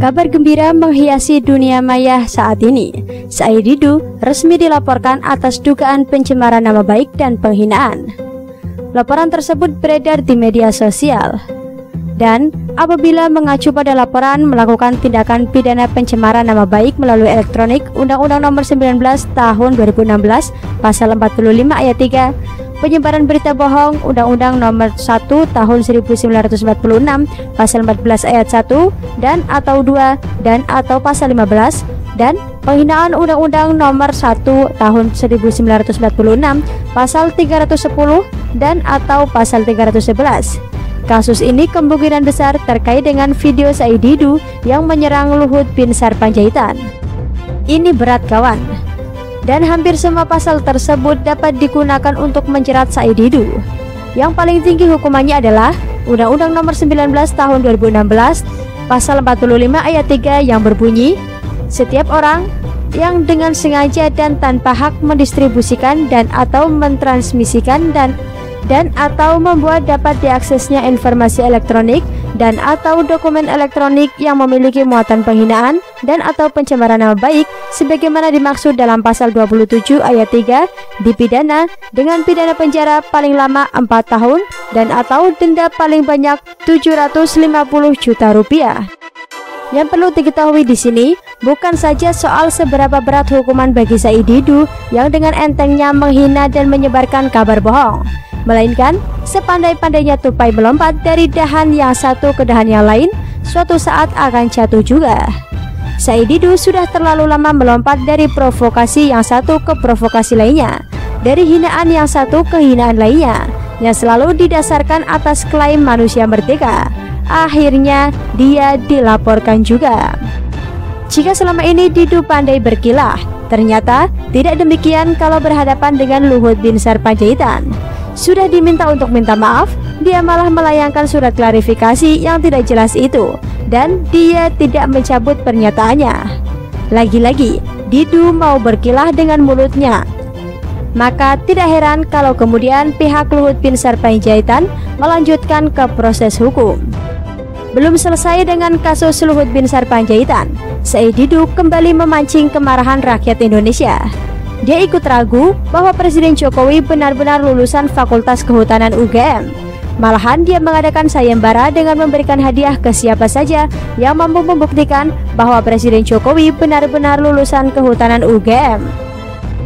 Kabar gembira menghiasi dunia maya saat ini. Said Didu resmi dilaporkan atas dugaan pencemaran nama baik dan penghinaan. Laporan tersebut beredar di media sosial. Dan apabila mengacu pada laporan melakukan tindakan pidana pencemaran nama baik melalui elektronik Undang-Undang Nomor 19 Tahun 2016 Pasal 45 Ayat 3, penyebaran berita bohong Undang-Undang Nomor 1 Tahun 1946 Pasal 14 Ayat 1 dan atau 2 dan atau Pasal 15, dan penghinaan Undang-Undang Nomor 1 Tahun 1946 Pasal 310 dan atau Pasal 311. Kasus ini kemungkinan besar terkait dengan video Said Didu yang menyerang Luhut Binsar Panjaitan. Ini berat kawan. Dan hampir semua pasal tersebut dapat digunakan untuk menjerat Said Didu. Yang paling tinggi hukumannya adalah Undang-Undang Nomor 19 Tahun 2016 Pasal 45 Ayat 3 yang berbunyi, setiap orang yang dengan sengaja dan tanpa hak mendistribusikan dan atau mentransmisikan dan atau membuat dapat diaksesnya informasi elektronik dan atau dokumen elektronik yang memiliki muatan penghinaan dan atau pencemaran nama baik sebagaimana dimaksud dalam pasal 27 ayat 3 dipidana dengan pidana penjara paling lama 4 tahun dan atau denda paling banyak 750 juta rupiah. Yang perlu diketahui di sini bukan saja soal seberapa berat hukuman bagi Said Didu yang dengan entengnya menghina dan menyebarkan kabar bohong, melainkan sepandai-pandainya tupai melompat dari dahan yang satu ke dahan yang lain, suatu saat akan jatuh juga. Said Didu sudah terlalu lama melompat dari provokasi yang satu ke provokasi lainnya, dari hinaan yang satu ke hinaan lainnya, yang selalu didasarkan atas klaim manusia merdeka. Akhirnya dia dilaporkan juga. Jika selama ini Didu pandai berkilah, ternyata tidak demikian kalau berhadapan dengan Luhut Binsar Panjaitan. Sudah diminta untuk minta maaf, dia malah melayangkan surat klarifikasi yang tidak jelas itu, dan dia tidak mencabut pernyataannya. Lagi-lagi, Didu mau berkilah dengan mulutnya. Maka tidak heran kalau kemudian pihak Luhut Binsar Panjaitan melanjutkan ke proses hukum. Belum selesai dengan kasus Luhut Binsar Panjaitan, Said Didu kembali memancing kemarahan rakyat Indonesia. Dia ikut ragu bahwa Presiden Jokowi benar-benar lulusan Fakultas Kehutanan UGM. Malahan dia mengadakan sayembara dengan memberikan hadiah ke siapa saja yang mampu membuktikan bahwa Presiden Jokowi benar-benar lulusan Kehutanan UGM.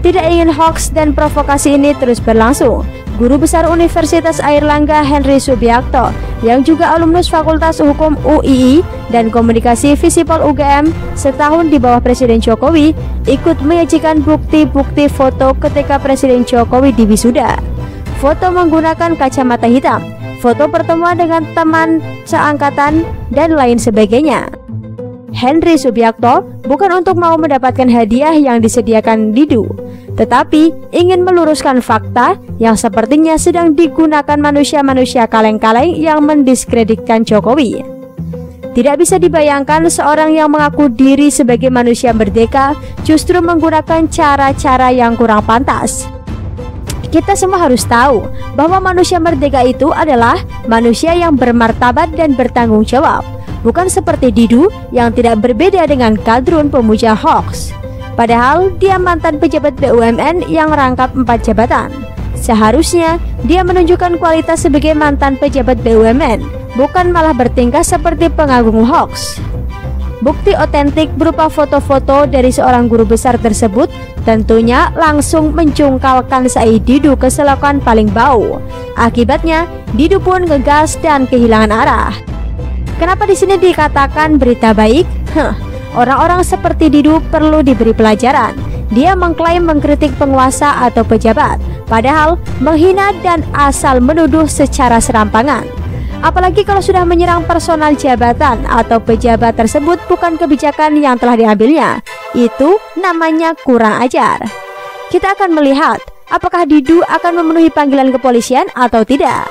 Tidak ingin hoaks dan provokasi ini terus berlangsung, Guru Besar Universitas Airlangga Henry Subiakto yang juga alumnus Fakultas Hukum UII dan Komunikasi Visipol UGM setahun di bawah Presiden Jokowi ikut menyajikan bukti-bukti foto ketika Presiden Jokowi di wisuda. Foto menggunakan kacamata hitam, foto pertemuan dengan teman seangkatan dan lain sebagainya. Henry Subiakto bukan untuk mau mendapatkan hadiah yang disediakan Didu, tetapi ingin meluruskan fakta yang sepertinya sedang digunakan manusia-manusia kaleng-kaleng yang mendiskreditkan Jokowi. Tidak bisa dibayangkan seorang yang mengaku diri sebagai manusia merdeka justru menggunakan cara-cara yang kurang pantas. Kita semua harus tahu bahwa manusia merdeka itu adalah manusia yang bermartabat dan bertanggung jawab, bukan seperti Didu yang tidak berbeda dengan kadrun pemuja hoax. Padahal dia mantan pejabat BUMN yang rangkap 4 jabatan. Seharusnya dia menunjukkan kualitas sebagai mantan pejabat BUMN, bukan malah bertingkah seperti pengagung hoax. Bukti otentik berupa foto-foto dari seorang guru besar tersebut tentunya langsung mencungkalkan Said Didu ke selokan paling bau. Akibatnya Didu pun ngegas dan kehilangan arah. Kenapa di sini dikatakan berita baik? Orang-orang seperti Didu perlu diberi pelajaran. Dia mengklaim mengkritik penguasa atau pejabat, padahal menghina dan asal menuduh secara serampangan. Apalagi kalau sudah menyerang personal jabatan atau pejabat tersebut bukan kebijakan yang telah diambilnya. Itu namanya kurang ajar. Kita akan melihat apakah Didu akan memenuhi panggilan kepolisian atau tidak.